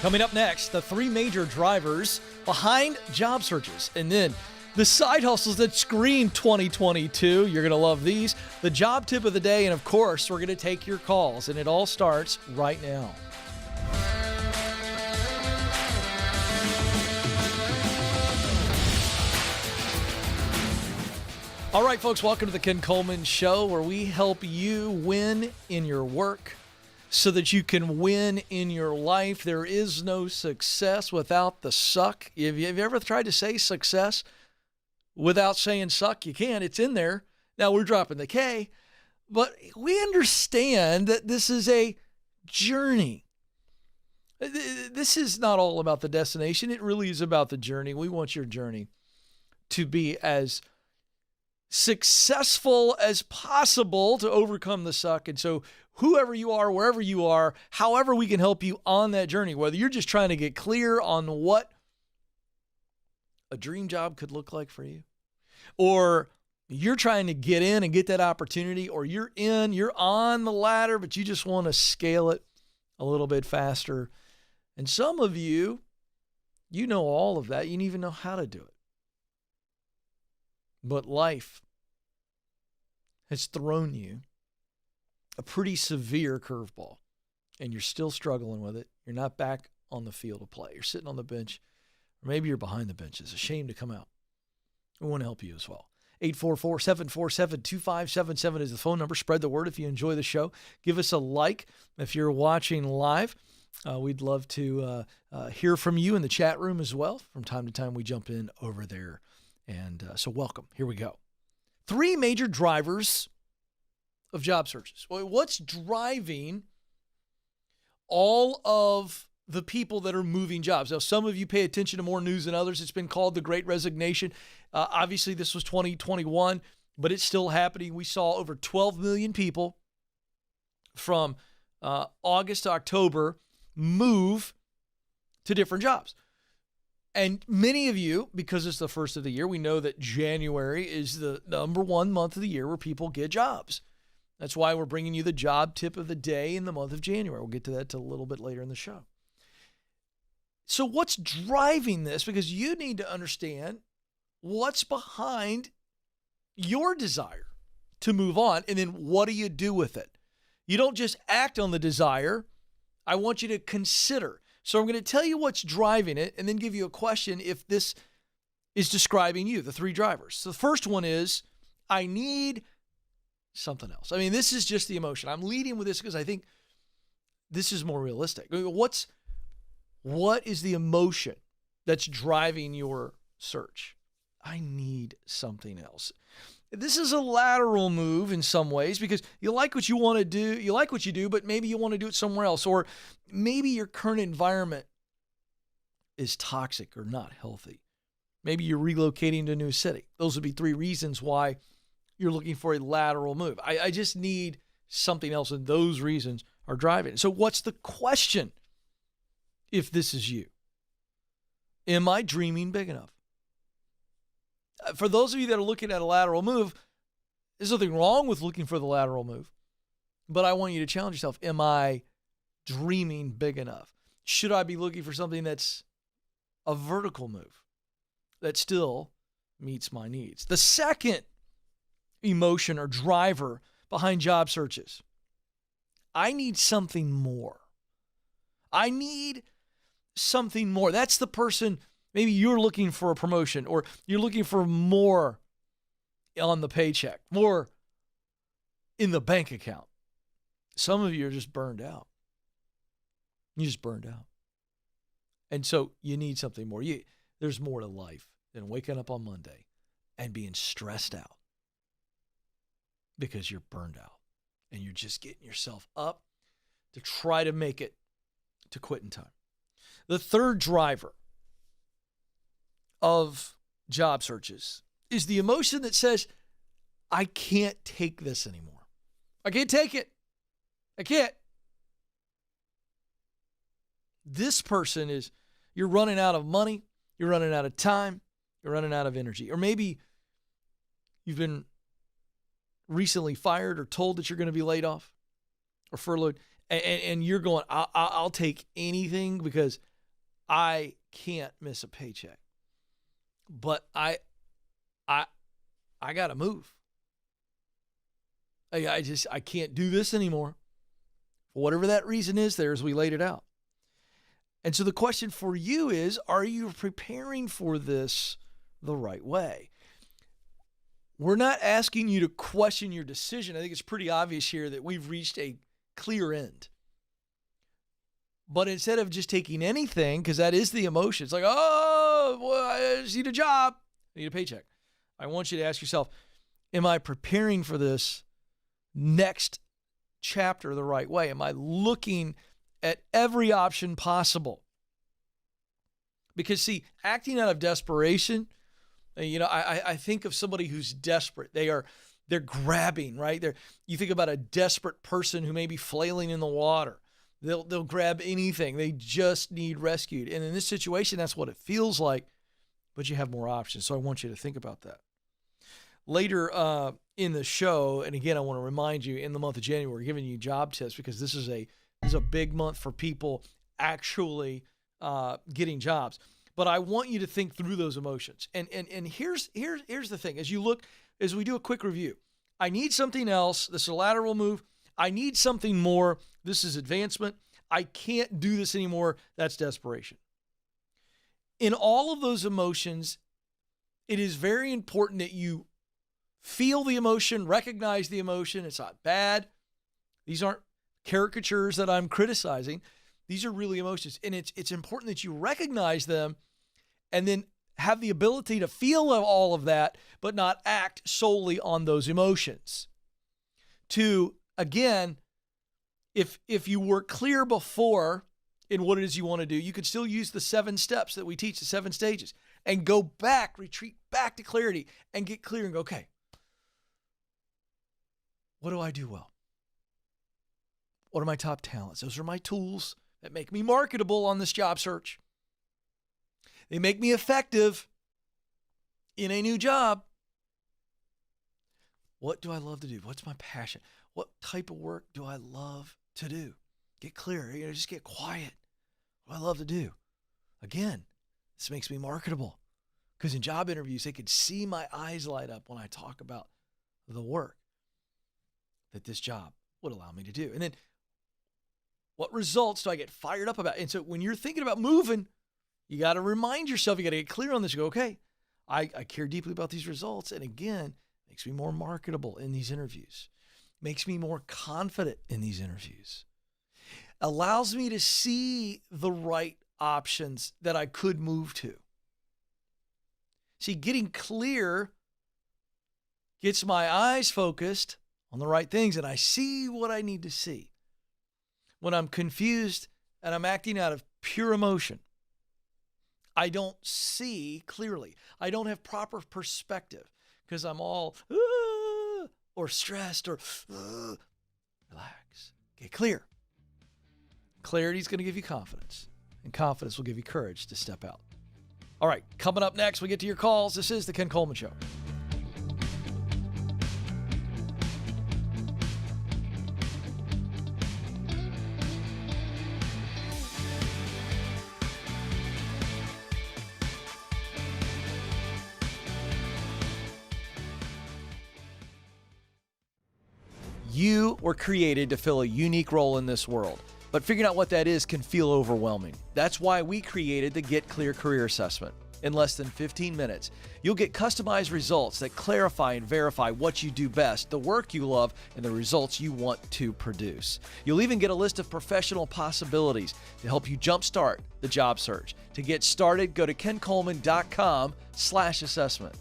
Coming up next, the three major drivers behind job searches. And then the side hustles that scream 2022. You're going to love these. The job tip of the day. And of course, we're going to take your calls. And it all starts right now. All right, folks, welcome to the Ken Coleman Show, where we help you win in your work so that you can win in your life. There is no success without the suck. Have you ever tried to say success without saying suck? You can't. It's in there. Now, we're dropping the K, but we understand that this is a journey. This is not all about the destination. It really is about the journey. We want your journey to be as successful as possible to overcome the suck. And so whoever you are, wherever you are, however we can help you on that journey, whether you're just trying to get clear on what a dream job could look like for you, or you're trying to get in and get that opportunity, or you're on the ladder, but you just want to scale it a little bit faster. And some of you, you know all of that. You don't even know how to do it. But life has thrown you a pretty severe curveball, and you're still struggling with it. You're not back on the field of play. You're sitting on the bench, or maybe you're behind the bench. It's a shame to come out. We want to help you as well. 844-747-2577 is the phone number. Spread the word if you enjoy the show. Give us a like if you're watching live. We'd love to hear from you in the chat room as well. From time to time, we jump in over there. And so welcome. Here we go. Three major drivers of job searches. What's driving all of the people that are moving jobs? Now, some of you pay attention to more news than others. It's been called the Great Resignation. Obviously, this was 2021, but it's still happening. We saw over 12 million people from August to October move to different jobs. And many of you, because it's the first of the year, we know that January is the number one month of the year where people get jobs. That's why we're bringing you the job tip of the day in the month of January. We'll get to that a little bit later in the show. So what's driving this? Because you need to understand what's behind your desire to move on, and then what do you do with it? You don't just act on the desire. I want you to consider. So I'm going to tell you what's driving it and then give you a question if this is describing you, the three drivers. So the first one is, I need something else. I mean, this is just the emotion. I'm leading with this because I think this is more realistic. What is the emotion that's driving your search? I need something else. This is a lateral move in some ways because you like what you want to do. You like what you do, but maybe you want to do it somewhere else. Or maybe your current environment is toxic or not healthy. Maybe you're relocating to a new city. Those would be three reasons why you're looking for a lateral move. I just need something else, and those reasons are driving it. So what's the question if this is you? Am I dreaming big enough? For those of you that are looking at a lateral move, there's nothing wrong with looking for the lateral move. But I want you to challenge yourself. Am I dreaming big enough? Should I be looking for something that's a vertical move that still meets my needs? The second emotion or driver behind job searches, I need something more. I need something more. That's the person. Maybe you're looking for a promotion, or you're looking for more on the paycheck, more in the bank account. Some of you are just burned out. You're just burned out. And so you need something more. There's more to life than waking up on Monday and being stressed out because you're burned out and you're just getting yourself up to try to make it to quitting time. The third driver of job searches is the emotion that says, I can't take this anymore. I can't take it. I can't. This person is, you're running out of money, you're running out of time, you're running out of energy. Or maybe you've been recently fired or told that you're going to be laid off or furloughed, and you're going, I'll take anything because I can't miss a paycheck, but I got to move. I can't do this anymore. For whatever that reason is there, as we laid it out. And so the question for you is, are you preparing for this the right way? We're not asking you to question your decision. I think it's pretty obvious here that we've reached a clear end. But instead of just taking anything, because that is the emotion, it's like, oh, well, I just need a job, I need a paycheck. I want you to ask yourself, am I preparing for this next chapter the right way? Am I looking at every option possible? Because see, acting out of desperation, I think of somebody who's desperate. They're grabbing, right? You think about a desperate person who may be flailing in the water. They'll grab anything. They just need rescued. And in this situation, that's what it feels like, but you have more options. So I want you to think about that. Later in the show, and again, I want to remind you, in the month of January, we're giving you job tips because this is a big month for people actually getting jobs. But I want you to think through those emotions. And here's the thing. As we do a quick review, I need something else. This is a lateral move. I need something more. This is advancement. I can't do this anymore. That's desperation. In all of those emotions, it is very important that you feel the emotion, recognize the emotion. It's not bad. These aren't caricatures that I'm criticizing. These are really emotions. And it's important that you recognize them and then have the ability to feel all of that, but not act solely on those emotions. To, again, if you were clear before in what it is you want to do, you could still use the 7 steps that we teach, the 7 stages, and go back, retreat back to clarity and get clear and go, okay, what do I do well? What are my top talents? Those are my tools that make me marketable on this job search. They make me effective in a new job. What do I love to do? What's my passion? What type of work do I love to do? Get clear. Just get quiet. What do I love to do? Again, this makes me marketable because in job interviews, they could see my eyes light up when I talk about the work that this job would allow me to do. And then what results do I get fired up about? And so when you're thinking about moving, you got to remind yourself, you got to get clear on this. You go, okay, I care deeply about these results. And again, makes me more marketable in these interviews. Makes me more confident in these interviews. Allows me to see the right options that I could move to. See, getting clear gets my eyes focused on the right things, and I see what I need to see. When I'm confused and I'm acting out of pure emotion, I don't see clearly. I don't have proper perspective because I'm all or stressed or relax. Get clear. Clarity is going to give you confidence, and confidence will give you courage to step out. All right, coming up next, we get to your calls. This is the Ken Coleman Show. You were created to fill a unique role in this world, but figuring out what that is can feel overwhelming. That's why we created the Get Clear Career Assessment. In less than 15 minutes, you'll get customized results that clarify and verify what you do best, the work you love, and the results you want to produce. You'll even get a list of professional possibilities to help you jumpstart the job search. To get started, go to kencoleman.com/assessment.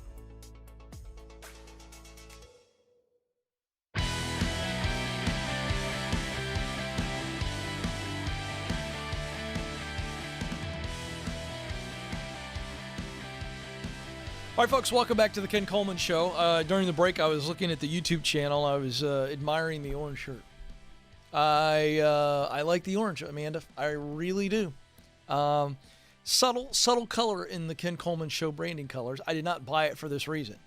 All right, folks, welcome back to the Ken Coleman Show. During the break, I was looking at the YouTube channel. I was admiring the orange shirt. I like the orange, Amanda. I really do. Subtle color in the Ken Coleman Show branding colors. I did not buy it for this reason.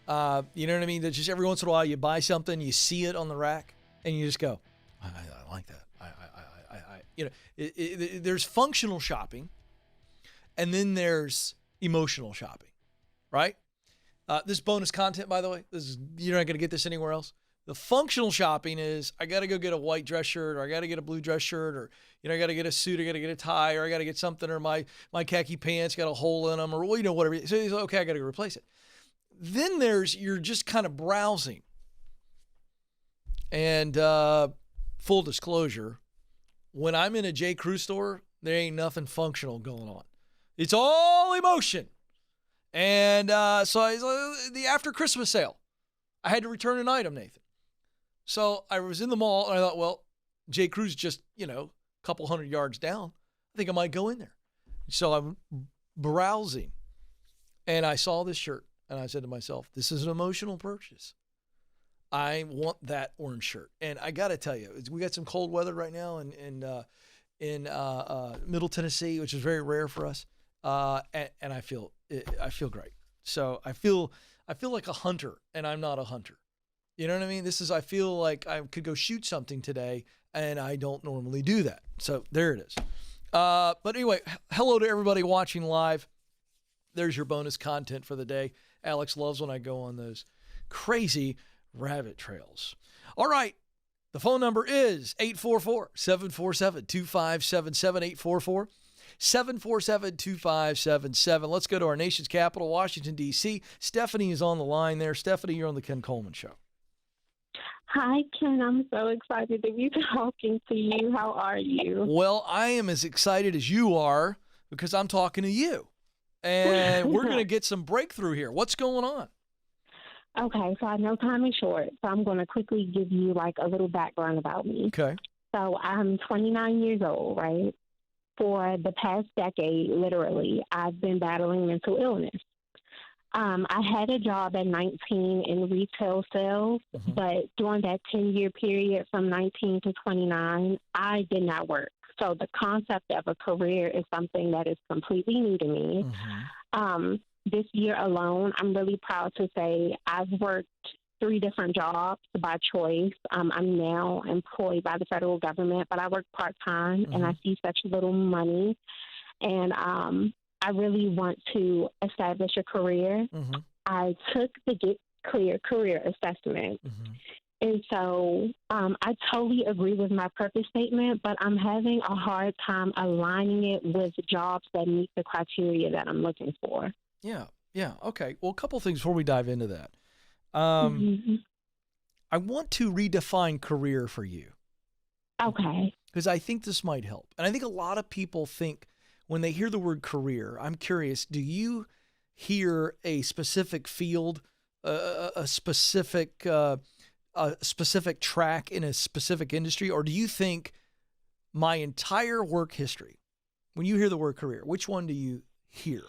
You know what I mean? That just every once in a while you buy something, you see it on the rack, and you just go, I like that. There's functional shopping, And then there's emotional shopping, right? This bonus content, by the way, you're not going to get this anywhere else. The functional shopping is I got to go get a white dress shirt, or I got to get a blue dress shirt, or I got to get a suit, I got to get a tie, or I got to get something, or my khaki pants got a hole in them, or whatever. So he's like, okay, I got to go replace it. Then you're just kind of browsing. And full disclosure, when I'm in a J. Crew store, there ain't nothing functional going on. It's all emotion. And so the after Christmas sale, I had to return an item, Nathan. So I was in the mall, and I thought, well, J. Crew's just, a couple 100 yards down. I think I might go in there. So I'm browsing, and I saw this shirt, and I said to myself, this is an emotional purchase. I want that orange shirt. And I got to tell you, we got some cold weather right now in Middle Tennessee, which is very rare for us. And I feel great. So I feel like a hunter, and I'm not a hunter. You know what I mean? I feel like I could go shoot something today, and I don't normally do that. So there it is. But anyway, hello to everybody watching live. There's your bonus content for the day. Alex loves when I go on those crazy rabbit trails. All right. The phone number is 844-747-2577, 844-747-2577. Let's go to our nation's capital, Washington, D.C. Stephanie is on the line there. Stephanie, you're on the Ken Coleman Show. Hi, Ken. I'm so excited to be talking to you. How are you? Well, I am as excited as you are because I'm talking to you. And we're going to get some breakthrough here. What's going on? Okay, so I know time is short, so I'm going to quickly give you like a little background about me. Okay. So I'm 29 years old, right? For the past decade, literally, I've been battling mental illness. I had a job at 19 in retail sales, but during that 10-year period from 19 to 29, I did not work. So the concept of a career is something that is completely new to me. This year alone, I'm really proud to say I've worked 3 different jobs by choice. I'm now employed by the federal government, but I work part-time and I see such little money. And I really want to establish a career. I took the Get Clear career assessment. And so I totally agree with my purpose statement, but I'm having a hard time aligning it with jobs that meet the criteria that I'm looking for. Yeah. Okay. Well, a couple things before we dive into that. I want to redefine career for you. Okay. Because I think this might help. And I think a lot of people think when they hear the word career, I'm curious, do you hear a specific field, a specific track in a specific industry, or do you think my entire work history, when you hear the word career, which one do you hear?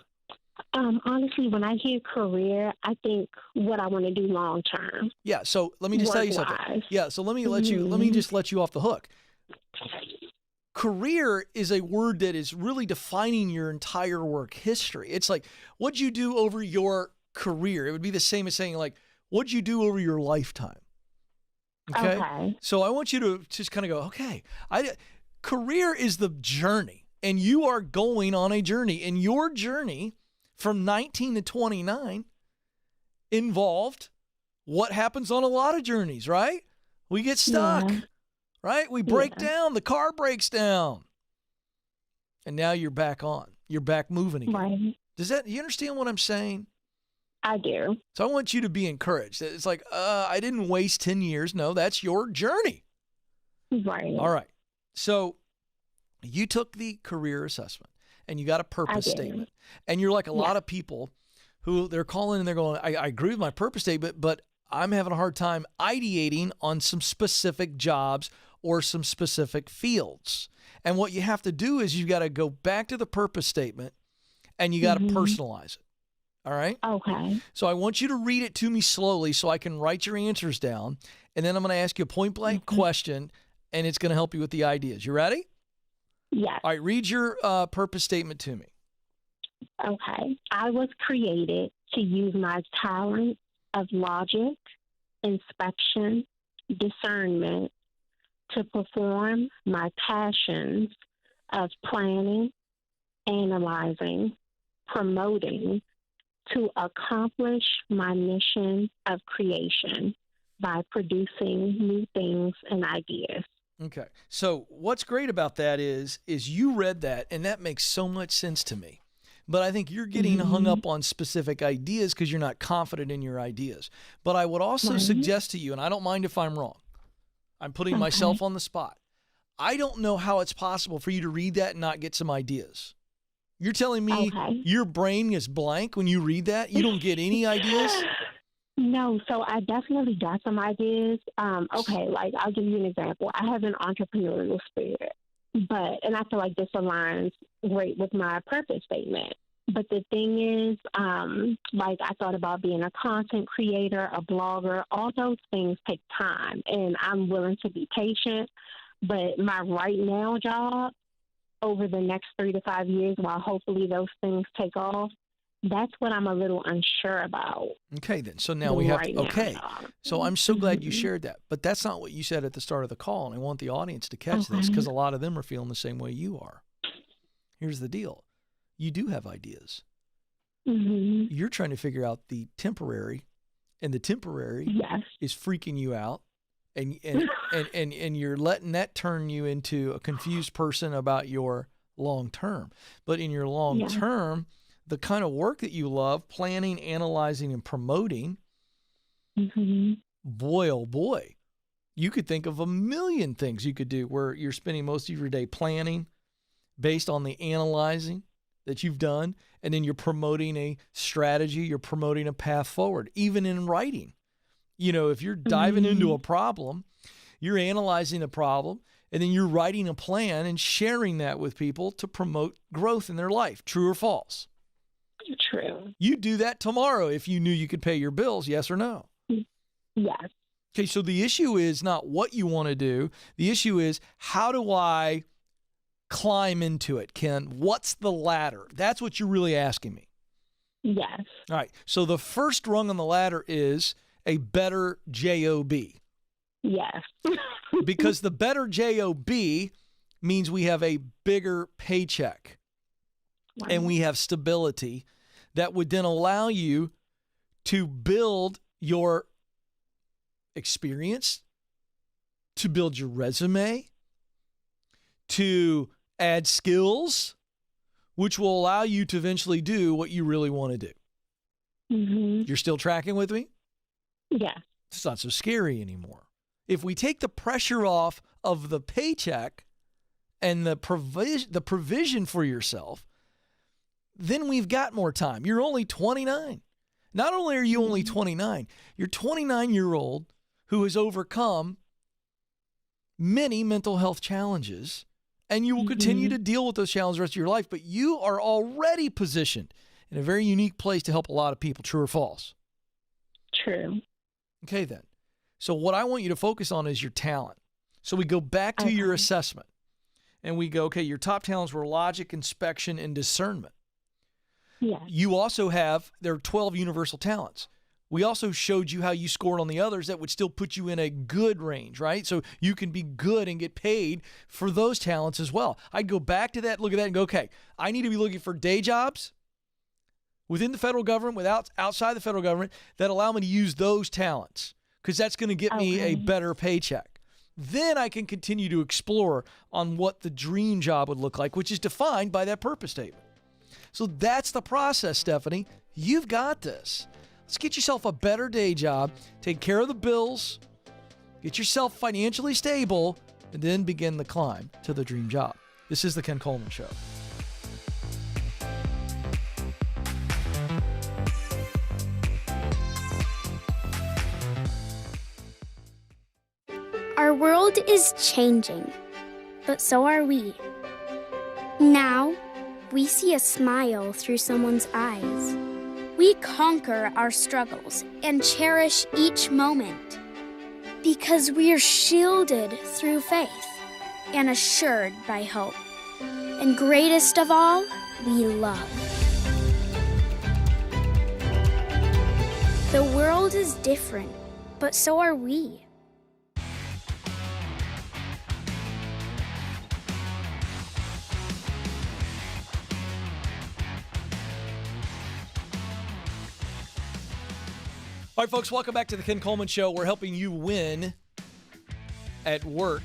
Honestly, when I hear career, I think what I want to do long term. Yeah. So let me just tell you something. Yeah. So let me let you off the hook. Career is a word that is really defining your entire work history. It's like, what'd you do over your career? It would be the same as saying like, what'd you do over your lifetime? Okay. So I want you to just kind of go, okay, career is the journey, and you are going on a journey, and your journey from 19 to 29 involved what happens on a lot of journeys, right? We get stuck, right? We break down, the car breaks down. And now you're back on. You're back moving again. Right. Do you understand what I'm saying? I do. So I want you to be encouraged. It's like, I didn't waste 10 years. No, that's your journey. Right. All right. So you took the career assessment and you got a purpose statement. And you're like a lot of people who they're calling and they're going, I agree with my purpose statement, but I'm having a hard time ideating on some specific jobs or some specific fields. And what you have to do is you got to go back to the purpose statement and you got to personalize it. All right? Okay. So I want you to read it to me slowly so I can write your answers down. And then I'm going to ask you a point blank question, and it's going to help you with the ideas. You ready? Yes. All right. Read your purpose statement to me. Okay. I was created to use my talent of logic, inspection, discernment to perform my passions of planning, analyzing, promoting to accomplish my mission of creation by producing new things and ideas. Okay. So what's great about that is you read that, and that makes so much sense to me. But I think you're getting hung up on specific ideas because you're not confident in your ideas. But I would also suggest to you, and I don't mind if I'm wrong, I'm putting myself on the spot. I don't know how it's possible for you to read that and not get some ideas. You're telling me your brain is blank when you read that? You don't get any ideas? No, so I definitely got some ideas. Like I'll give you an example. I have an entrepreneurial spirit, and I feel like this aligns great with my purpose statement. But the thing is, I thought about being a content creator, a blogger. All those things take time, and I'm willing to be patient. But my right now job, over the next 3 to 5 years, while hopefully those things take off, that's what I'm a little unsure about. Okay, then. So now we have to, okay. So I'm so glad you shared that. But that's not what you said at the start of the call. And I want the audience to catch this because a lot of them are feeling the same way you are. Here's the deal. You do have ideas. You're trying to figure out the temporary, and the temporary is freaking you out. And you're letting that turn you into a confused person about your long term. But in your long term, the kind of work that you love, planning, analyzing, and promoting, boy, oh boy, you could think of a million things you could do where you're spending most of your day planning based on the analyzing that you've done, and then you're promoting a strategy, you're promoting a path forward, even in writing. You know, if you're diving into a problem, you're analyzing the problem, and then you're writing a plan and sharing that with people to promote growth in their life. True or false? True. You'd do that tomorrow if you knew you could pay your bills, yes or no? Yes. Okay, so the issue is not what you want to do. The issue is, how do I climb into it, Ken? What's the ladder? That's what you're really asking me. Yes. All right, so the first rung on the ladder is a better job. Yes. Because the better job means we have a bigger paycheck and we have stability that would then allow you to build your experience, to build your resume, to add skills, which will allow you to eventually do what you really want to do. You're still tracking with me? Yeah. It's not so scary anymore. If we take the pressure off of the paycheck and the provision for yourself, then we've got more time. You're only 29. Not only are you only 29, you're a 29-year-old who has overcome many mental health challenges, and you will continue to deal with those challenges the rest of your life, but you are already positioned in a very unique place to help a lot of people. True or false? True. Okay, then. So what I want you to focus on is your talent. So we go back to your assessment, and we go, okay, your top talents were logic, inspection, and discernment. Yeah. You also have, there are 12 universal talents. We also showed you how you scored on the others that would still put you in a good range, right? So you can be good and get paid for those talents as well. I'd go back to that, look at that, and go, okay, I need to be looking for day jobs within the federal government, outside the federal government, that allow me to use those talents, because that's going to get me a better paycheck. Then I can continue to explore on what the dream job would look like, which is defined by that purpose statement. So that's the process, Stephanie. You've got this. Let's get yourself a better day job, take care of the bills, get yourself financially stable, and then begin the climb to the dream job. This is the Ken Coleman Show. Our world is changing, but so are we. Now, we see a smile through someone's eyes. We conquer our struggles and cherish each moment because we're shielded through faith and assured by hope. And greatest of all, we love. The world is different, but so are we. All right, folks, welcome back to the Ken Coleman Show. We're helping you win at work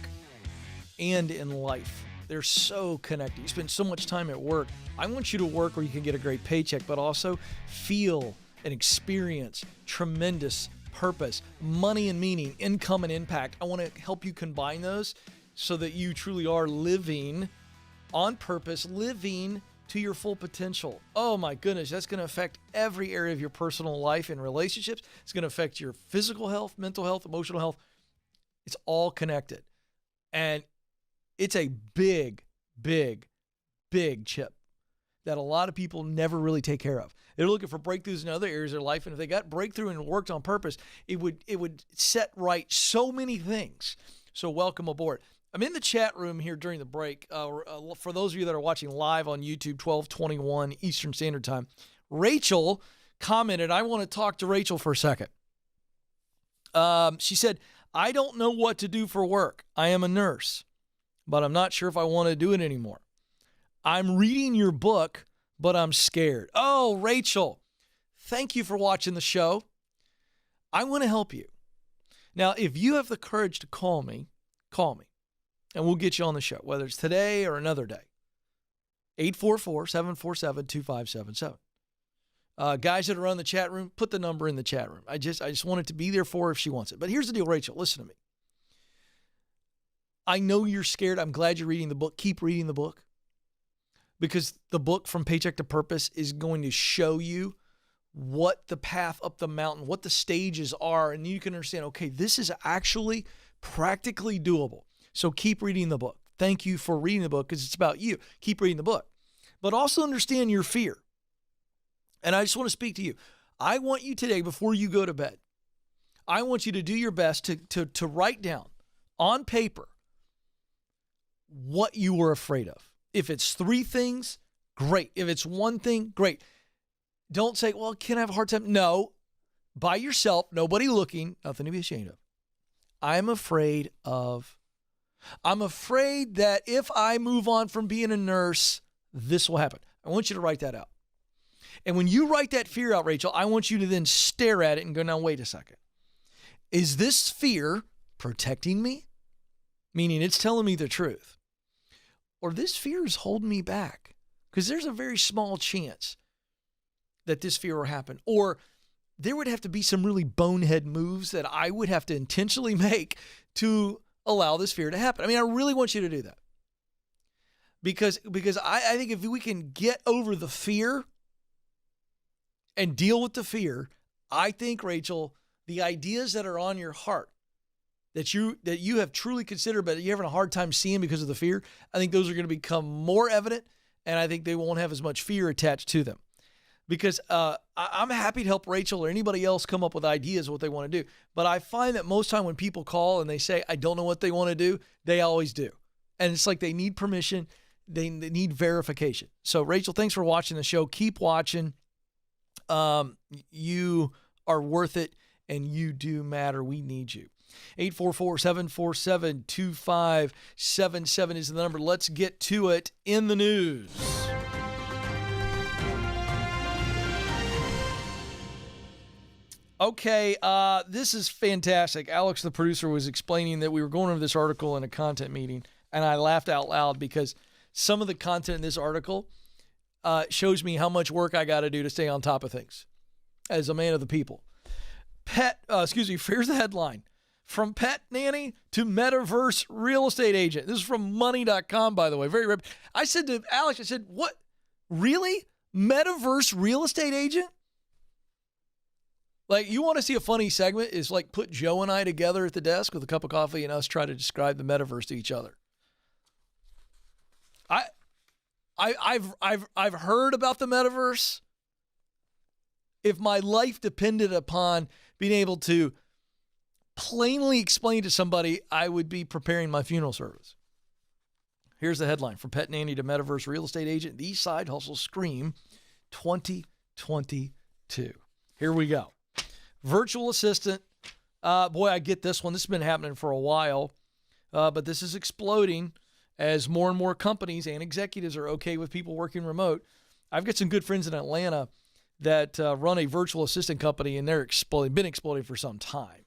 and in life. They're so connected. You spend so much time at work. I want you to work where you can get a great paycheck, but also feel and experience tremendous purpose, money and meaning, income and impact. I want to help you combine those so that you truly are living on purpose, living to your full potential. Oh my goodness, that's going to affect every area of your personal life and relationships. It's going to affect your physical health, mental health, emotional health. It's all connected. And it's a big, big, big chip that a lot of people never really take care of. They're looking for breakthroughs in other areas of their life, and if they got breakthrough and worked on purpose, it would set right so many things. So welcome aboard. I'm in the chat room here during the break. For those of you that are watching live on YouTube, 12:21 Eastern Standard Time, Rachel commented, I want to talk to Rachel for a second. She said, I don't know what to do for work. I am a nurse, but I'm not sure if I want to do it anymore. I'm reading your book, but I'm scared. Oh, Rachel, thank you for watching the show. I want to help you. Now, if you have the courage to call me, and we'll get you on the show, whether it's today or another day. 844-747-2577. Guys that are on the chat room, put the number in the chat room. I just want it to be there for her if she wants it. But here's the deal, Rachel. Listen to me. I know you're scared. I'm glad you're reading the book. Keep reading the book. Because the book From Paycheck to Purpose is going to show you what the path up the mountain, what the stages are, and you can understand, okay, this is actually practically doable. So keep reading the book. Thank you for reading the book because it's about you. Keep reading the book. But also understand your fear. And I just want to speak to you. I want you today, before you go to bed, I want you to do your best to write down on paper what you were afraid of. If it's 3 things, great. If it's 1 thing, great. Don't say, well, can I have a hard time? No. By yourself, nobody looking, nothing to be ashamed of. I'm afraid that if I move on from being a nurse, this will happen. I want you to write that out. And when you write that fear out, Rachel, I want you to then stare at it and go, now, wait a second. Is this fear protecting me? Meaning it's telling me the truth. Or this fear is holding me back? Because there's a very small chance that this fear will happen. Or there would have to be some really bonehead moves that I would have to intentionally make to allow this fear to happen. I mean, I really want you to do that. Because I think if we can get over the fear and deal with the fear, I think, Rachel, the ideas that are on your heart that you have truly considered, but you're having a hard time seeing because of the fear, I think those are going to become more evident, and I think they won't have as much fear attached to them. Because I'm happy to help Rachel or anybody else come up with ideas of what they want to do. But I find that most time when people call and they say, I don't know what they want to do, they always do. And it's like they need permission. They need verification. So, Rachel, thanks for watching the show. Keep watching. You are worth it, and you do matter. We need you. 844-747-2577 is the number. Let's get to it in the news. Okay, this is fantastic. Alex, the producer, was explaining that we were going over this article in a content meeting, and I laughed out loud because some of the content in this article shows me how much work I got to do to stay on top of things as a man of the people. Here's the headline. From pet nanny to metaverse real estate agent. This is from money.com, by the way. I said to Alex, what? Really? Metaverse real estate agent? Like, you want to see a funny segment? Is like put Joe and I together at the desk with a cup of coffee and us try to describe the metaverse to each other. I've heard about the metaverse. If my life depended upon being able to plainly explain to somebody, I would be preparing my funeral service. Here's the headline. From pet nanny to metaverse real estate agent, these side hustles scream 2022. Here we go. Virtual assistant. Boy, I get this one. This has been happening for a while, but this is exploding as more and more companies and executives are okay with people working remote. I've got some good friends in Atlanta that run a virtual assistant company, and they're been exploding for some time.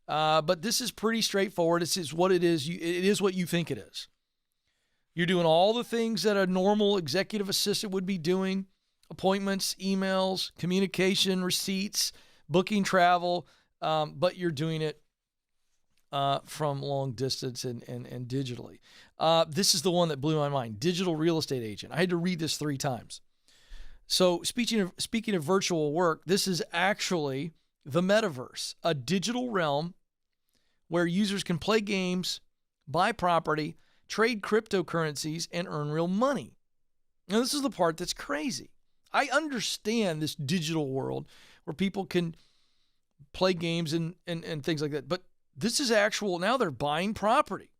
But this is pretty straightforward. This is what it is. It is what you think it is. You're doing all the things that a normal executive assistant would be doing: appointments, emails, communication, receipts, booking travel, but you're doing it from long distance and digitally. This is the one that blew my mind: digital real estate agent. I had to read this 3 times. So speaking of virtual work, this is actually the metaverse, a digital realm where users can play games, buy property, trade cryptocurrencies, and earn real money. Now, this is the part that's crazy. I understand this digital world where people can play games and things like that, but this is actual. Now they're buying property.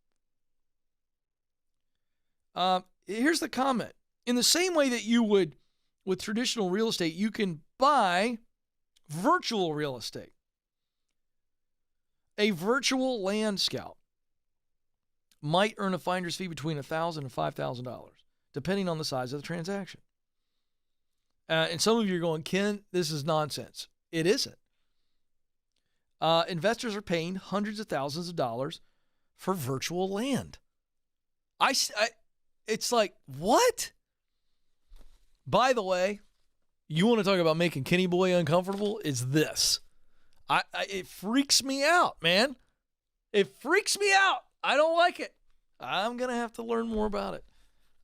Here's the comment. In the same way that you would with traditional real estate, you can buy virtual real estate. A virtual land scout might earn a finder's fee between $1,000 and $5,000, depending on the size of the transaction. And some of you are going, Ken, this is nonsense. It isn't. Investors are paying hundreds of thousands of dollars for virtual land. It's like, what? By the way, you want to talk about making Kenny Boy uncomfortable? It's this. It freaks me out, man. It freaks me out. I don't like it. I'm going to have to learn more about it.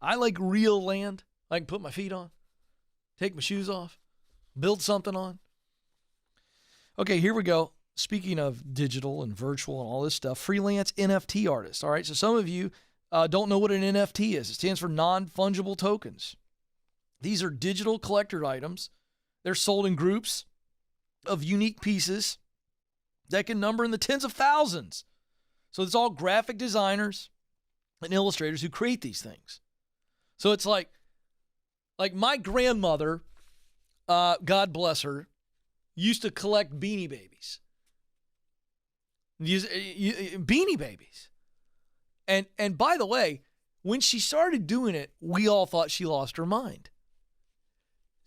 I like real land I can put my feet on, take my shoes off, build something on. Okay, here we go. Speaking of digital and virtual and all this stuff, freelance NFT artists. All right, so some of you don't know what an NFT is. It stands for non-fungible tokens. These are digital collector items. They're sold in groups of unique pieces that can number in the tens of thousands. So it's all graphic designers and illustrators who create these things. So it's like my grandmother, God bless her, used to collect Beanie Babies. Beanie Babies. And by the way, when she started doing it, we all thought she lost her mind.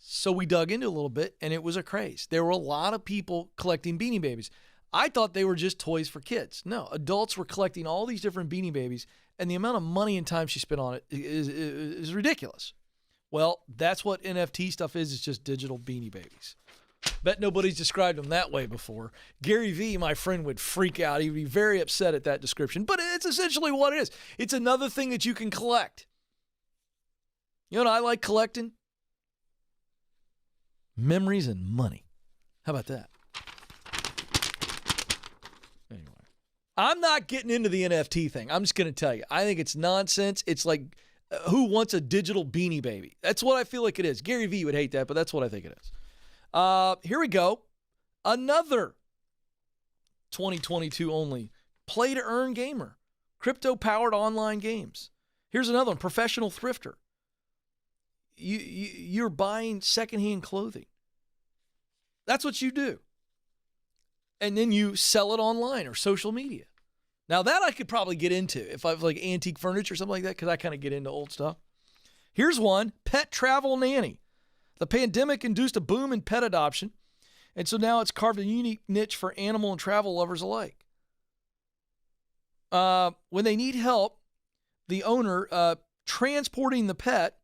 So we dug into it a little bit, and it was a craze. There were a lot of people collecting Beanie Babies. I thought they were just toys for kids. No, adults were collecting all these different Beanie Babies, and the amount of money and time she spent on it is ridiculous. Well, that's what NFT stuff is. It's just digital Beanie Babies. Bet nobody's described them that way before. Gary V, my friend, would freak out. He'd be very upset at that description, but it's essentially what it is. It's another thing that you can collect. You know what I like collecting? Memories and money. How about that? Anyway, I'm not getting into the NFT thing. I'm just going to tell you. I think it's nonsense. It's like, who wants a digital Beanie Baby? That's what I feel like it is. Gary V would hate that, but that's what I think it is. Here we go. Another 2022 only play-to-earn gamer. Crypto-powered online games. Here's another one. Professional thrifter. You're buying secondhand clothing. That's what you do. And then you sell it online or social media. Now that I could probably get into if I was like antique furniture or something like that, because I kind of get into old stuff. Here's one, pet travel nanny. The pandemic induced a boom in pet adoption, and so now it's carved a unique niche for animal and travel lovers alike. When they need help, the owner transporting the pet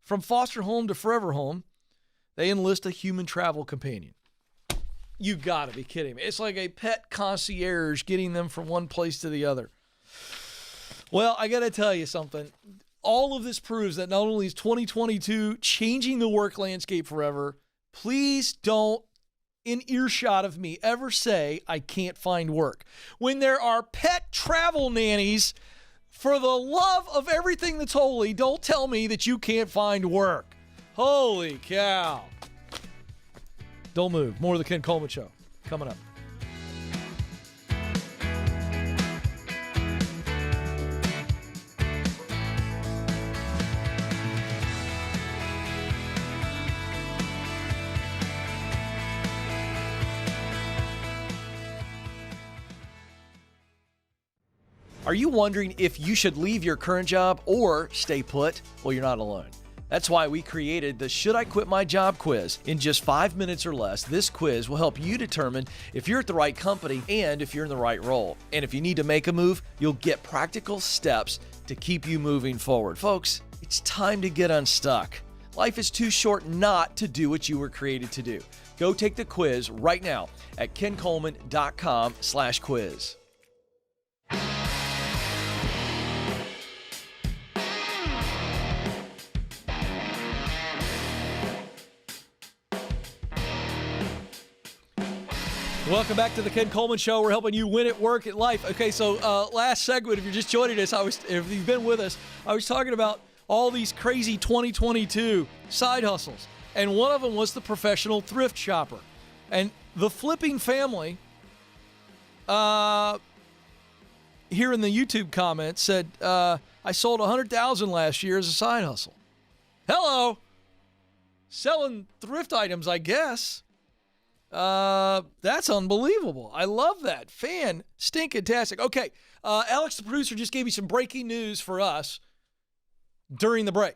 from foster home to forever home, they enlist a human travel companion. You gotta be kidding me. It's like a pet concierge getting them from one place to the other. Well, I gotta tell you something. All of this proves that not only is 2022 changing the work landscape forever, please don't, in earshot of me, ever say I can't find work. When there are pet travel nannies, for the love of everything that's holy, don't tell me that you can't find work. Holy cow. Don't move. More of the Ken Coleman Show coming up. Are you wondering if you should leave your current job or stay put? Well, you're not alone. That's why we created the Should I Quit My Job quiz. In just 5 minutes or less, this quiz will help you determine if you're at the right company and if you're in the right role. And if you need to make a move, you'll get practical steps to keep you moving forward. Folks, it's time to get unstuck. Life is too short not to do what you were created to do. Go take the quiz right now at kencoleman.com/quiz. Welcome back to the Ken Coleman Show. We're helping you win at work, at life. Okay, so last segment, if you're just joining us, if you've been with us, I was talking about all these crazy 2022 side hustles. And one of them was the professional thrift shopper. And the flipping family here in the YouTube comments said, I sold $100,000 last year as a side hustle. Hello. Selling thrift items, I guess. That's unbelievable. I love that. Stinkin-tastic. Okay, Alex, the producer, just gave me some breaking news for us during the break.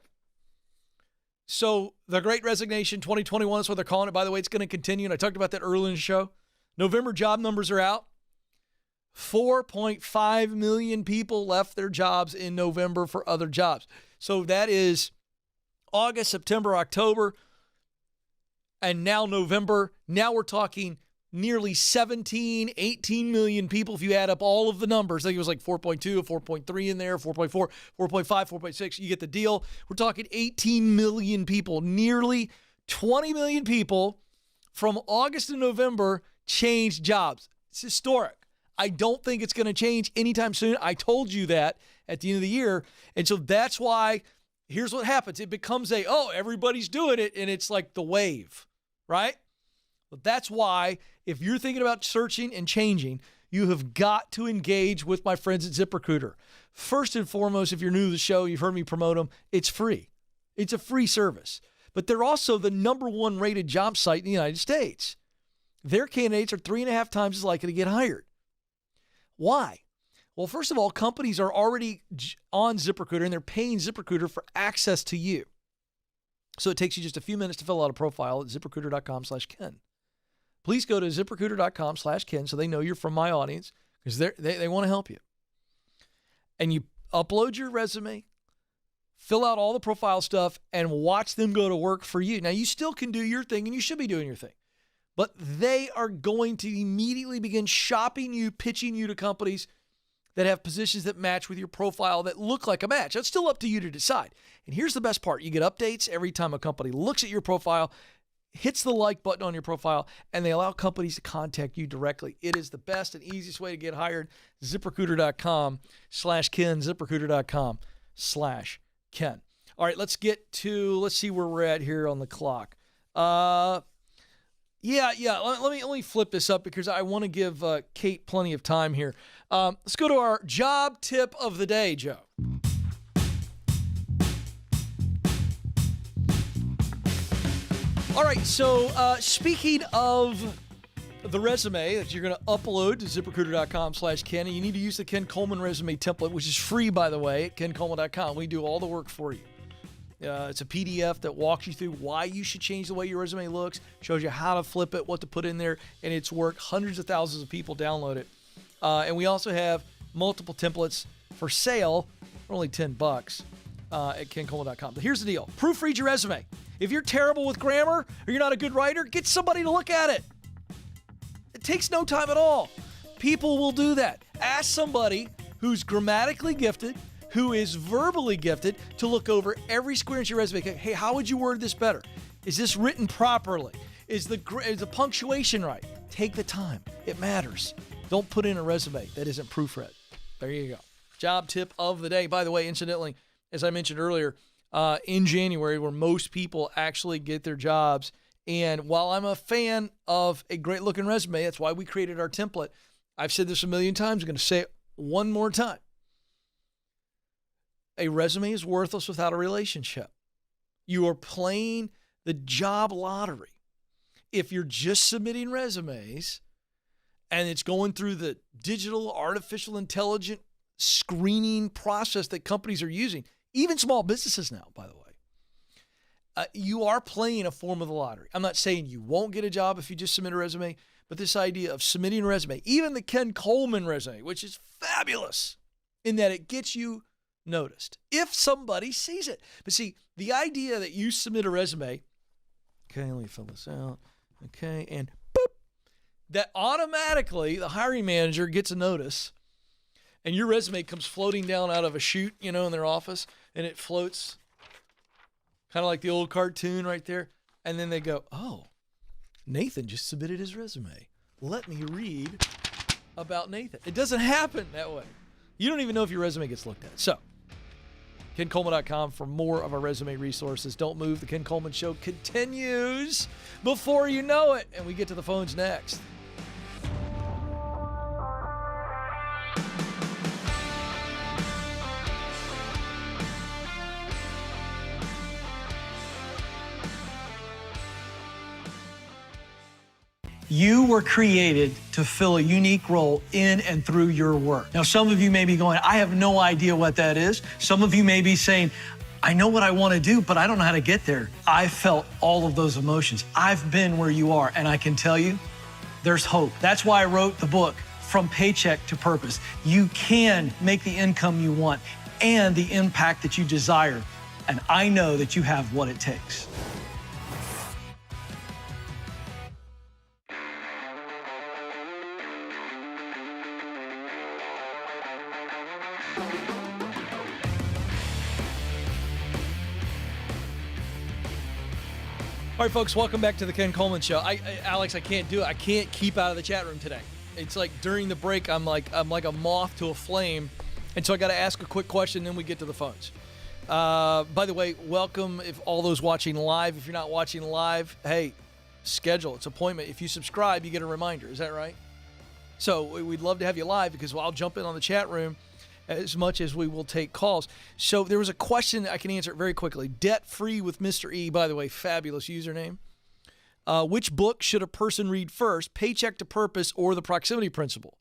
So the Great Resignation 2021 is what they're calling it. By the way, it's going to continue, and I talked about that earlier in the show. November job numbers are out. 4.5 million people left their jobs in November for other jobs. So that is August, September, October, and now November. Now we're talking nearly 17, 18 million people. If you add up all of the numbers, I think it was like 4.2, 4.3 in there, 4.4, 4.5, 4.6. You get the deal. We're talking 18 million people. Nearly 20 million people from August to November changed jobs. It's historic. I don't think it's going to change anytime soon. I told you that at the end of the year. And so that's why, here's what happens. It becomes everybody's doing it, and it's like the wave, right? But that's why, if you're thinking about searching and changing, you have got to engage with my friends at ZipRecruiter. First and foremost, if you're new to the show, you've heard me promote them, it's free. It's a free service. But they're also the #1 rated job site in the United States. Their candidates are 3.5 times as likely to get hired. Why? Well, first of all, companies are already on ZipRecruiter, and they're paying ZipRecruiter for access to you. So it takes you just a few minutes to fill out a profile at ZipRecruiter.com/Ken. Please go to ZipRecruiter.com/Ken so they know you're from my audience, because they want to help you. And you upload your resume, fill out all the profile stuff, and watch them go to work for you. Now, you still can do your thing, and you should be doing your thing. But they are going to immediately begin shopping you, pitching you to companies that have positions that match with your profile that look like a match. That's still up to you to decide. And here's the best part. You get updates every time a company looks at your profile, hits the like button on your profile, and they allow companies to contact you directly. It is the best and easiest way to get hired. ZipRecruiter.com/Ken, ZipRecruiter.com/Ken. All right, let's see where we're at here on the clock. Let me flip this up because I want to give Kate plenty of time here. Let's go to our job tip of the day, Joe. All right, so speaking of the resume that you're going to upload to ZipRecruiter.com/Ken, and you need to use the Ken Coleman resume template, which is free, by the way, at KenColeman.com. We do all the work for you. It's a PDF that walks you through why you should change the way your resume looks, shows you how to flip it, what to put in there, and it's worked. Hundreds of thousands of people download it. And we also have multiple templates for sale for only $10 at KenColeman.com. But here's the deal. Proofread your resume. If you're terrible with grammar or you're not a good writer, get somebody to look at it. It takes no time at all. People will do that. Ask somebody who's grammatically gifted, who is verbally gifted, to look over every square inch of your resume. Hey, how would you word this better? Is this written properly? Is the punctuation right? Take the time. It matters. Don't put in a resume that isn't proofread. There you go. Job tip of the day. By the way, incidentally, as I mentioned earlier, in January, where most people actually get their jobs, and while I'm a fan of a great-looking resume, that's why we created our template. I've said this a million times. I'm going to say it one more time. A resume is worthless without a relationship. You are playing the job lottery. If you're just submitting resumes and it's going through the digital artificial intelligent screening process that companies are using, even small businesses now, by the way, you are playing a form of the lottery. I'm not saying you won't get a job if you just submit a resume, but this idea of submitting a resume, even the Ken Coleman resume, which is fabulous in that it gets you noticed if somebody sees it. But see, the idea that you submit a resume, okay, let me fill this out, okay, and boop, that automatically the hiring manager gets a notice and your resume comes floating down out of a chute, in their office, and it floats kind of like the old cartoon right there. And then they go, oh, Nathan just submitted his resume. Let me read about Nathan. It doesn't happen that way. You don't even know if your resume gets looked at. So, KenColeman.com for more of our resume resources. Don't move. The Ken Coleman Show continues before you know it. And we get to the phones next. You were created to fill a unique role in and through your work. Now, some of you may be going, I have no idea what that is. Some of you may be saying, I know what I want to do, but I don't know how to get there. I felt all of those emotions. I've been where you are, and I can tell you, there's hope. That's why I wrote the book, From Paycheck to Purpose. You can make the income you want and the impact that you desire, and I know that you have what it takes. All right, folks, welcome back to the Ken Coleman Show. Alex, I can't do it. I can't keep out of the chat room today. It's like during the break, I'm like a moth to a flame, and so I got to ask a quick question, then we get to the phones. By the way, welcome if all those watching live. If you're not watching live, hey, schedule. It's appointment. If you subscribe, you get a reminder. Is that right? So we'd love to have you live because I'll jump in on the chat room as much as we will take calls. So there was a question. I can answer it very quickly. Debt Free with Mr. E, by the way, fabulous username. Which book should a person read first, Paycheck to Purpose or The Proximity Principle?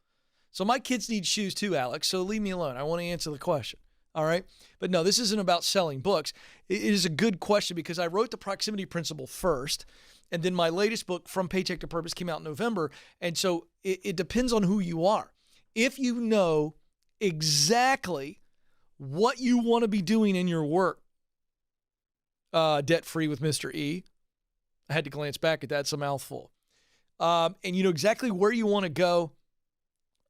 So my kids need shoes too, Alex, so leave me alone. I want to answer the question, all right? But no, this isn't about selling books. It is a good question because I wrote The Proximity Principle first, and then my latest book, From Paycheck to Purpose, came out in November, and so it depends on who you are. If you know exactly what you want to be doing in your work, Debt Free with Mr. E, I had to glance back at that. It's a mouthful. And you know exactly where you want to go,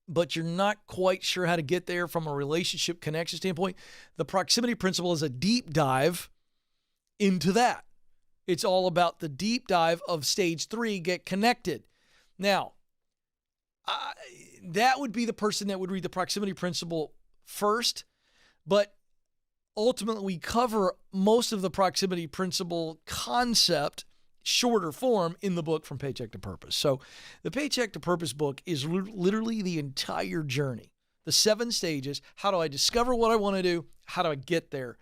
but you're not quite sure how to get there from a relationship connection standpoint. The Proximity Principle is a deep dive into that. It's all about the deep dive of stage 3, get connected. Now, that would be the person that would read the Proximity Principle first, but ultimately we cover most of the Proximity Principle concept shorter form in the book From Paycheck to Purpose. So the Paycheck to Purpose book is literally the entire journey, the 7 stages. How do I discover what I want to do? How do I get there?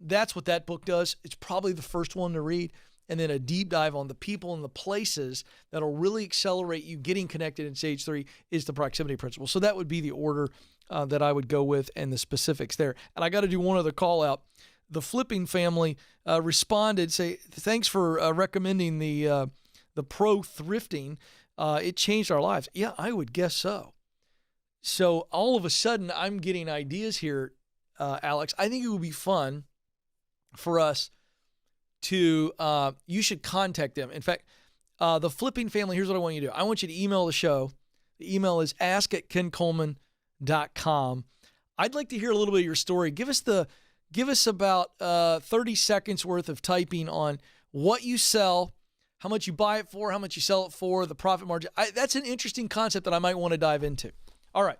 That's what that book does. It's probably the first one to read, and then a deep dive on the people and the places that'll really accelerate you getting connected in stage 3 is the Proximity Principle. So that would be the order that I would go with and the specifics there. And I got to do one other call out. The Flipping family responded, say, thanks for recommending the pro thrifting. It changed our lives. Yeah, I would guess so. So all of a sudden, I'm getting ideas here, Alex. I think it would be fun for us to, you should contact them. In fact, the Flipping family, here's what I want you to do. I want you to email the show. The email is ask@kencoleman.com. I'd like to hear a little bit of your story. Give us about 30 seconds worth of typing on what you sell, how much you buy it for, how much you sell it for, the profit margin. That's an interesting concept that I might want to dive into. All right.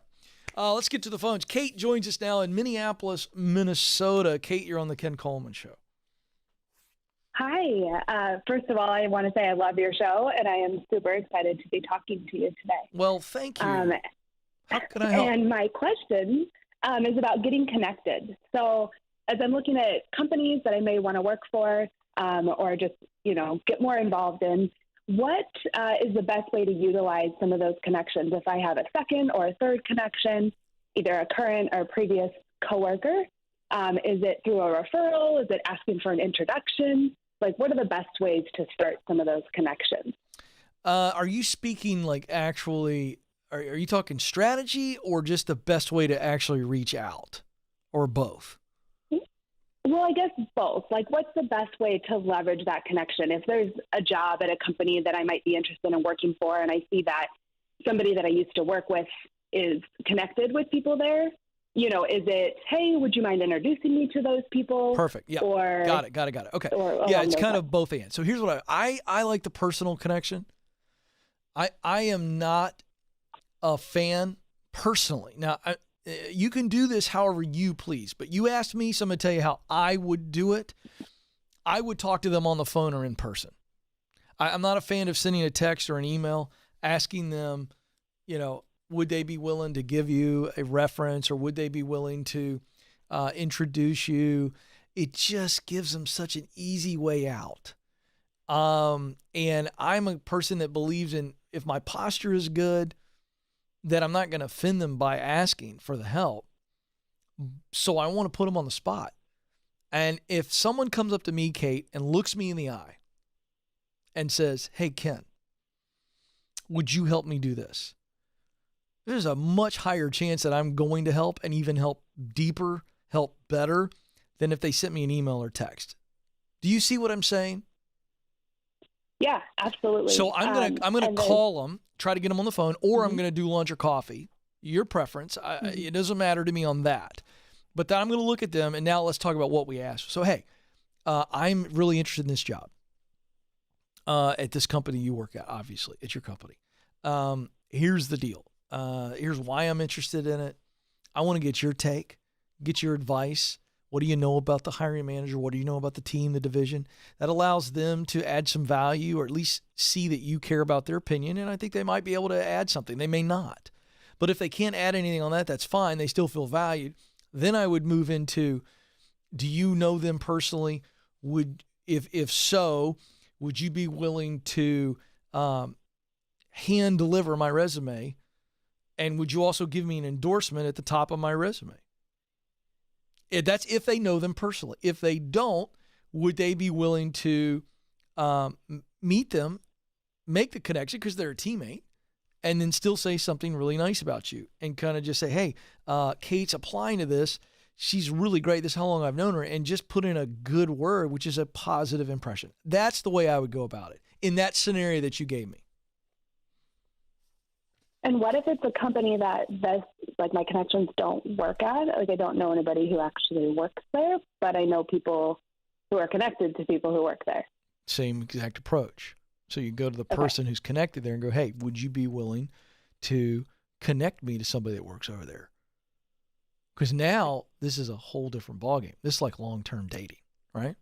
Let's get to the phones. Kate joins us now in Minneapolis, Minnesota. Kate, you're on the Ken Coleman Show. Hi. First of all, I want to say I love your show, and I am super excited to be talking to you today. Well, thank you. How can I help? And my question is about getting connected. So as I'm looking at companies that I may want to work for or just, get more involved in, what is the best way to utilize some of those connections? If I have a second or a third connection, either a current or previous coworker, is it through a referral? Is it asking for an introduction? Like, what are the best ways to start some of those connections? Are you speaking like actually, are you talking strategy or just the best way to actually reach out, or both? Well, I guess both. Like, what's the best way to leverage that connection? If there's a job at a company that I might be interested in working for, and I see that somebody that I used to work with is connected with people there, you know, is it, hey, would you mind introducing me to those people? Perfect. Yeah. Or Got it. Okay. Or Yeah, it's kind lines. of both and. So here's what I like the personal connection. I am not a fan personally. Now, you can do this however you please, but you asked me, so I'm going to tell you how I would do it. I would talk to them on the phone or in person. I'm not a fan of sending a text or an email asking them, you know, would they be willing to give you a reference, or would they be willing to introduce you? It just gives them such an easy way out. And I'm a person that believes in, if my posture is good, that I'm not going to offend them by asking for the help. So I want to put them on the spot. And if someone comes up to me, Kate, and looks me in the eye and says, hey, Ken, would you help me do this? There's a much higher chance that I'm going to help, and even help deeper, help better, than if they sent me an email or text. Do you see what I'm saying? Yeah, absolutely. So I'm gonna call them, try to get them on the phone, or I'm gonna do lunch or coffee. Your preference. It doesn't matter to me on that. But then I'm gonna look at them, and now let's talk about what we asked. So hey, I'm really interested in this job at this company you work at. Obviously, it's your company. Here's the deal. Here's why I'm interested in it. I want to get your take, get your advice. What do you know about the hiring manager? What do you know about the team, the division? That allows them to add some value, or at least see that you care about their opinion. And I think they might be able to add something. They may not. But if they can't add anything on that, that's fine. They still feel valued. Then I would move into, do you know them personally? If so, would you be willing to hand deliver my resume? And would you also give me an endorsement at the top of my resume? That's if they know them personally. If they don't, would they be willing to meet them, make the connection because they're a teammate, and then still say something really nice about you, and kind of just say, hey, Kate's applying to this. She's really great. This is how long I've known her, and just put in a good word, which is a positive impression. That's the way I would go about it in that scenario that you gave me. And what if it's a company that like my connections don't work at? Like, I don't know anybody who actually works there, but I know people who are connected to people who work there. Same exact approach. So you go to the person who's connected there and go, hey, would you be willing to connect me to somebody that works over there? Because now this is a whole different ballgame. This is like long-term dating, right?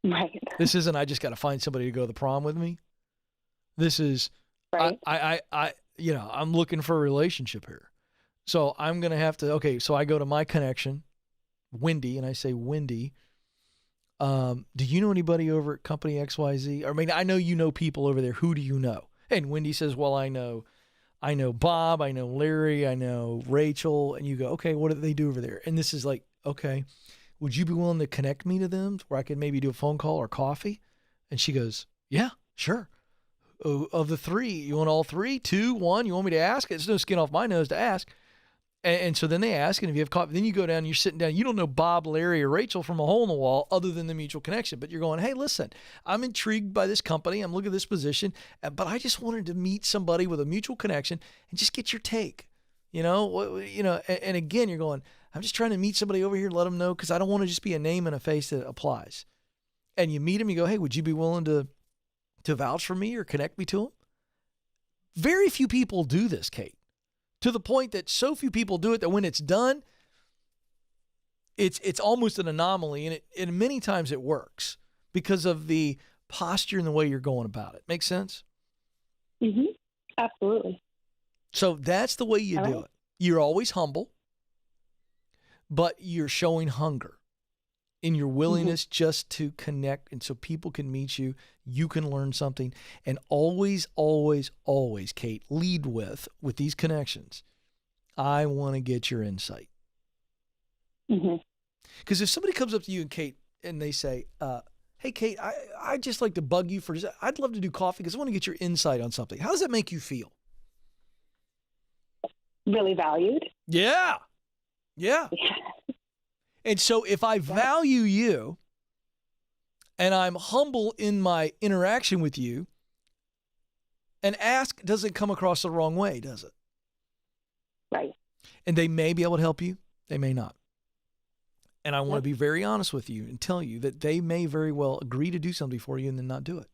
Right. This isn't, I just got to find somebody to go to the prom with me. This is, right. I'm looking for a relationship here. So I'm going to have to, so I go to my connection, Wendy, and I say, Wendy, do you know anybody over at company XYZ? I mean, I know you know people over there. Who do you know? And Wendy says, well, I know Bob, I know Larry, I know Rachel. And you go, okay, what do they do over there? And this is like, okay, would you be willing to connect me to them where I could maybe do a phone call or coffee? And she goes, yeah, sure. Of the three, you want all three? 2, 1, you want me to ask? It's no skin off my nose to ask. And so then they ask, and if you have coffee, then you go down and you're sitting down. You don't know Bob, Larry, or Rachel from a hole in the wall other than the mutual connection. But you're going, hey, listen, I'm intrigued by this company. I'm looking at this position, but I just wanted to meet somebody with a mutual connection and just get your take. And again, you're going, I'm just trying to meet somebody over here, let them know, because I don't want to just be a name and a face that applies. And you meet them, you go, hey, would you be willing to vouch for me or connect me to them? Very few people do this, Kate, to the point that so few people do it that when it's done, it's almost an anomaly, and many times it works because of the posture and the way you're going about it. Make sense? Mm-hmm. Absolutely. So that's the way you do it. You're always humble, but you're showing hunger in your willingness just to connect, and so people can meet you, you can learn something, and always, always, always, Kate, lead with these connections, I want to get your insight. Because if somebody comes up to you and Kate, and they say, hey, Kate, I'd just like to bug you I'd love to do coffee because I want to get your insight on something. How does that make you feel? Really valued. Yeah. And so if I value you and I'm humble in my interaction with you, an ask doesn't come across the wrong way, does it? Right. And they may be able to help you. They may not. And I want to be very honest with you and tell you that they may very well agree to do something for you and then not do it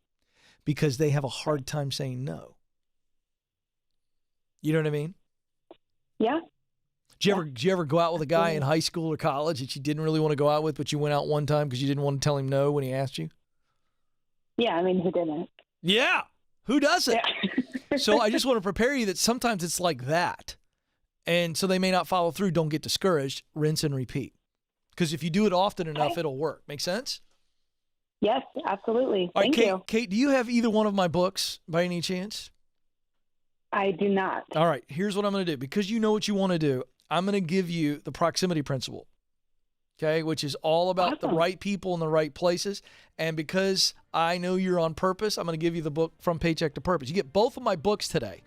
because they have a hard time saying no. You know what I mean? Yeah. Did you ever go out with a guy in high school or college that you didn't really want to go out with, but you went out one time because you didn't want to tell him no when he asked you? Yeah, I mean, who didn't? Yeah. Who doesn't? Yeah. So I just want to prepare you that sometimes it's like that. And so they may not follow through. Don't get discouraged. Rinse and repeat. Because if you do it often enough, it'll work. Make sense? Yes, absolutely. All right, Thank you. Kate, do you have either one of my books by any chance? I do not. All right, here's what I'm going to do. Because you know what you want to do, I'm going to give you the proximity principle, okay, which is all about the right people in the right places. And because I know you're on purpose, I'm going to give you the book From Paycheck to Purpose. You get both of my books today.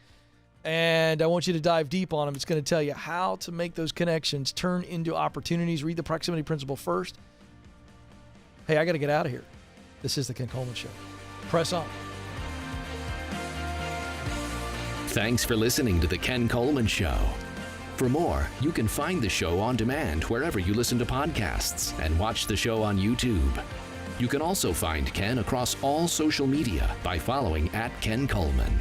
And I want you to dive deep on them. It's going to tell you how to make those connections turn into opportunities. Read the proximity principle first. Hey, I got to get out of here. This is the Ken Coleman Show. Press on. Thanks for listening to the Ken Coleman Show. For more, you can find the show on demand wherever you listen to podcasts and watch the show on YouTube. You can also find Ken across all social media by following @Ken Coleman.